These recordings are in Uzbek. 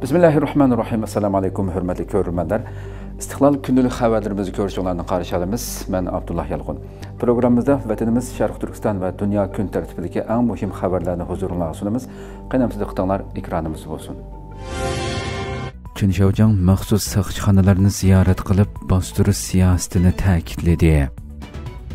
Bismillahirrahmanirrahim. Assalamu alaykum, hürmetli görürmenler. İstiklal gündəlik xəbərlərimizi görüşlərini qarşılayırıq. Mən Abdullah Yalğun. Proqramımızda vətənimiz Şərq Türkistan və dünya gün tərtibindəki ən mühim xəbərlərini huzuruna sunumuz. Qənəmsiz diqqətinizlər ekranımız olsun. Çinşaojiang məxsus saqçıxanalarını ziyaret qılıb, bastırış siyasətini təkidlədi.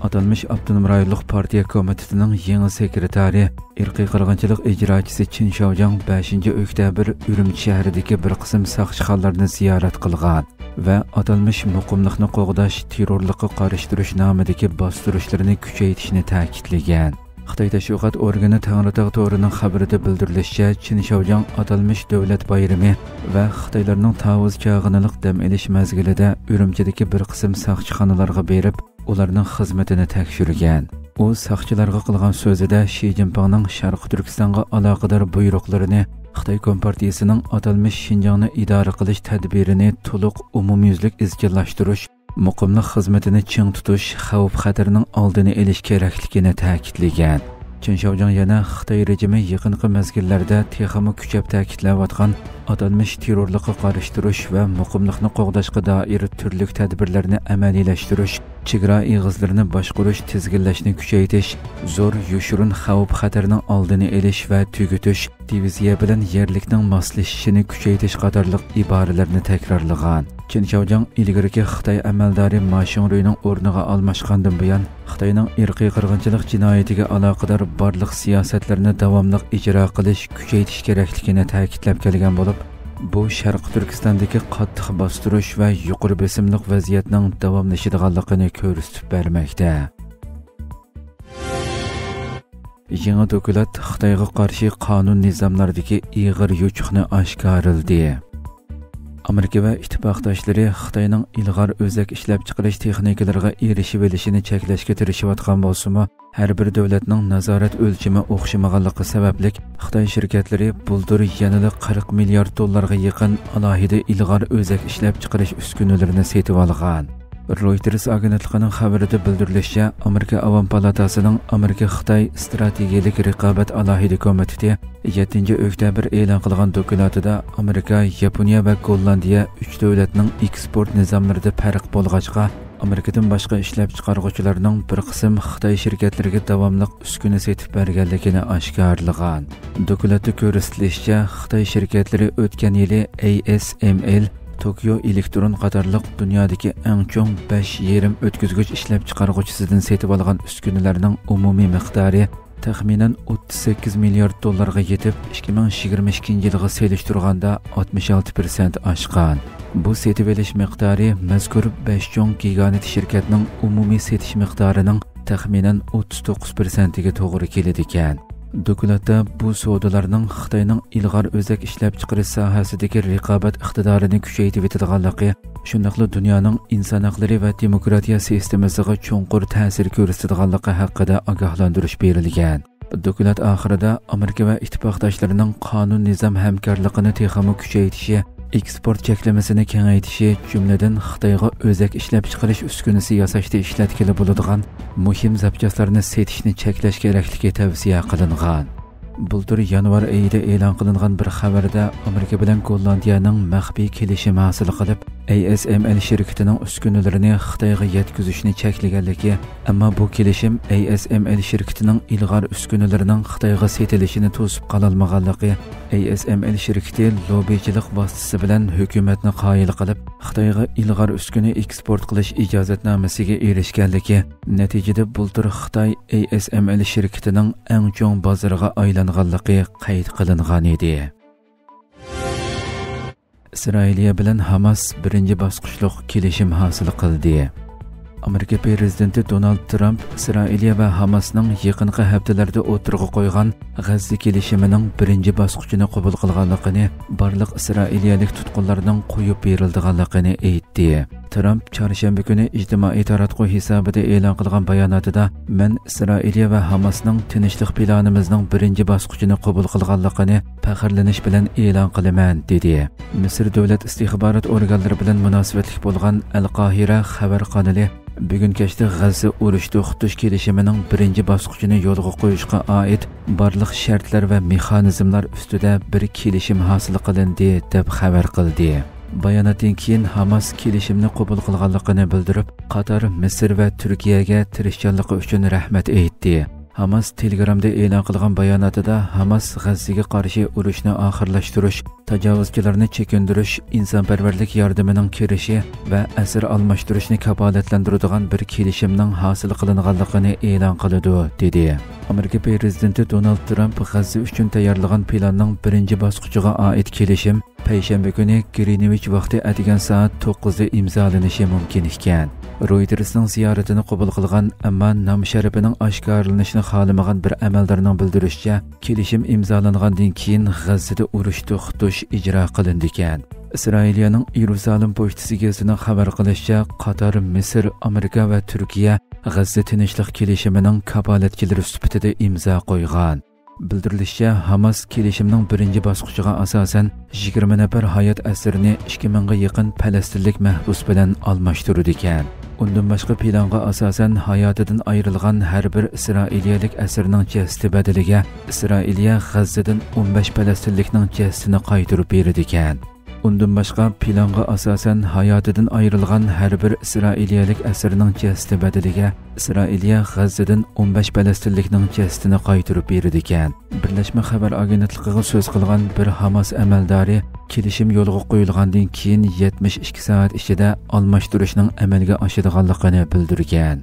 Atalmış Abdunum Rayonluq Partiya Komitetinin yeni sekretari, irqiy qırğınçılıq icraçısı Çinşaojiang 5 oktyabr Ürümçi şəhərindəki bir qism saqçıxanalarını ziyaret qılğan və atalmış muqimlikni qoğdaş terrorluqqa qarşı duruş namidagi bastırışlarını kuchaytirishni ta'kidlagan. Xitoy tashviqot organi Tangritog to'rining xabarida bildirilishicha, Çinşaojiang atalmış davlat bayrami va Xitoylarning tavuz chag'iniliq dam olish mazgilida Ürümchidagi bir qism saqchixonalarga berib, ularning xizmatini tekshirgan. U saqchilarga qilgan so'zida Xi Jinpingning Sharq Turkistonga aloqador buyruqlarini Xitoy Kompartiyasining atalmış Şinjanni idora qilish tadbirini to'liq umumyuzlik izchillashtirish, muqimlik xizmatini ching tutish, xavf-xatarning oldini olish kerakligini ta'kidlagan. Çinşaojiang yana Xitoy rejimi yaqinqi mezgillarda texmi kuchab ta'kidlayotgan atalmış terrorlikqa qarshi turish va muqimlikni qo'g'dashga doir turli tadbirlarni amaliylashtirish, chegara eg'izlarini boshqarish, tizginlashni kuchaytirish, zo'r yushurun xavf-xatarning oldini olish va tugutish, diviziya bilan yerlikning moslashishini kuchaytirish qatorliq iboralarni takrorlagan. Çinşaojiang ilgariki Xitoy amaldori Ma Xingruyning o'rniga almashgandan buyon Xitoyning irqiy qirg'inchilik jinoyatiga aloqador barliq siyosatlarni davomli ijro qilish, kuchaytirish kerakligini ta'kidlab kelgan bo'lib, bu Sharq Turkistondagi qattiq bostirish va yuqori besimli vaziyatning davomlashadiganligini ko'rsatib bermoqda. Yangi dokument Xitoyga qarshi qonun nizomlaridagi ig'ir yutuqni oshkorladi. Amerika va ittifoqdoshlari Xitoyning ilg'or o'zak ishlab chiqarish texnikalariga erishib olishini cheklashga tirishayotgan bo'lsa-mu, har bir davlatning nazorat o'lchami o'xshamaganligi sababli Xitoy shirkatlari buldur yanada 40 milliard dollarga yaqin alohida ilg'or o'zak ishlab chiqarish uskunalarini sotib olgan. Reuters agentligining xabarida bildirilishicha, Amerika Avam palatasining Amerika-Xitoy strategik raqobat alohida komiteti 7 oktyabr e'lon qilgan dokumentida Amerika, Yaponiya va Gollandiya 3 davlatning eksport nizomlarida farq bo'lg'achqa, Amerikadan boshqa ishlab chiqaruvchilarning bir qism Xitoy shirkatlariga davomli uskuna sotib berganligini oshkorlagan. Dokumentda ko'rsatilishicha, Xitoy shirkatlari o'tgan yili ASML Tokyo elektron qatorliq dunyodagi eng chong 5,5 o'tkazgich ishlab chiqaruvchisidan sotib olgan uskunalarning umumiy miqdori taxminan 38 milliard dollarga yetib, 2022-yilga selishtirganda 66% oshgan. Bu sotib olish miqdori mazkur 5 chong gigant shirkatning umumiy sotish miqdorining taxminan 39%ga to'g'ri keladi ekan. Dokumentda bu savdolarning Xitoyning ilg'or o'zak ishlab chiqarish sohasidagi raqobat iqtidorini kuchaytirib etadiganligi, shundaqla dunyoning inson haqlari va demokratiya sistemasiga cho'nqur ta'sir ko'rsatadiganligi haqida ogohlantirish berilgan. Dokument oxirida Amerika va ittifoqdoshlarining qonun nizom hamkorligini texmi kuchaytirishi, eksport cheklamasini kengaytirishi, jumladan Xitoyga o'zak ishlab chiqarish uskunasi yasashda ishlatkili bo'ladigan muhim zapchastlarni setishni cheklash kerakligi tavsiya qilingan. Bultur yanvar oyida e'lon qilingan bir xabarda Amerika bilan Gollandiyaning maxfiy kelishimi hosil qilib, ASML shirkatining uskunalarini Xitoyga yetkazishni cheklaganligi, ammo bu kelishim ASML shirkatining ilg'or uskunalarining Xitoyga sotilishini to'sib qololmaganligi, ASML shirkati lobbichilik vositasi bilan hukumatni qoyil qilib, Xitoyga ilg'or uskuna eksport qilish ijozatnomasiga erishganligi, natijada bultur Xitoy ASML shirkatining eng chong bozoriga aylanganligi qayd qilingan edi. Isroiliya bilan Hamas birinchi bosqichliq kelishim hosil qildi. Amerika prezidenti Donald Trump Isroiliya va Hamasning yaqinqi haftalarda o'tirg'i qo'ygan G'azza kelishimining birinchi bosqichini qabul qilganligini, barliq isroiliyalik tutqunlarning qo'yib berilganligini aytdi. Trump çarşamba günü ijtimoiy taratquv hisobida e'lon qilgan bayonotida men Isroiliya va Hamasning tinchlik planimizning birinchi bosqichini qabul qilganligini faxrlanish bilan e'lon qilaman dedi. Misr davlat istixborot organlari bilan munosabatli bo'lgan Al-Qohira xabar qanali bugun kechda G'azza urush to'xtatish kelishimining birinchi bosqichini yo'lga qo'yishga oid barliq shartlar va mexanizmlar ustida bir kelishim hosil qilindi deb xabar qildi. Bayonotdan keyin Hamas kelishimni qabul qilganligini bildirib, Qatar, Misr va Turkiyaga tirishchanligi uchun rahmat aytdi. Hamas Telegramda e'lon qilgan bayonotida Hamas G'azzaga qarshi urushni oxirlashtirish, tajovuzchilarni chekindirish, insonparvarlik yordamining kirishi va asir almashtirishni kafolatlantiradigan bir kelishimning hosil qilinganligini e'lon qiladi, dedi. Amerika prezidenti Donald Trump G'azza uchun tayyorlagan planning birinchi bosqichiga oid kelishim payshanba kuni Greenwich vaqti atigan soat 9 da imzolanishi mumkin ekan. Reuters'ning ziyoratini qabul qilgan, ammo nom sharafining oshkorlanishini xohlamagan bir amaldorning bildirishicha, kelishim imzolangandan keyin G'azzada urush to'xtatish ijro qilindi ekan. Isroiliyaning Yerusalim pochtasi gazetasining xabar qilishicha, Qatar, Misr, Amerika va Turkiya G'azza tinchlik kelishimining kafolatchilari sifatida imzo qo'ygan. Bildirilishicha, Hamas kelishimning birinchi bosqichiga asosan 20 nafar hayot asirini 2000 ga yaqin falastinlik mahbus bilan almashtirdi ekan. Undan boshqa planga asosan hayotidan ayrilgan har bir Isroiliyalik asirning jasadi badaliga Isroiliya G'azzadan 15 falastinlikning jasadini qaytarib berdi ekan. Undan boshqa planga asosan hayotidan ayrilgan har bir Isroiliyalik asirning jasadi badaliga Isroiliya G'azzadan 15 falastinlikning jasadini qaytarib berdi ekan. Birlashma xabar agentligiga so'z qilgan bir Hamas amaldori kelishim yo'lga qo'yilgandan keyin 72 soat ichida almashtirishning amalga oshadiganligini bildirgan.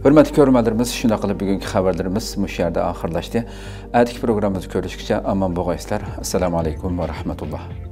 Hurmatli ko'ruvchilarimiz, shunday qilib bugungi xabarlarimiz mush yerda oxirlashdi. Atigi programmamizni ko'rishguncha omon bo'linglar. Assalomu alaykum va rahmatulloh.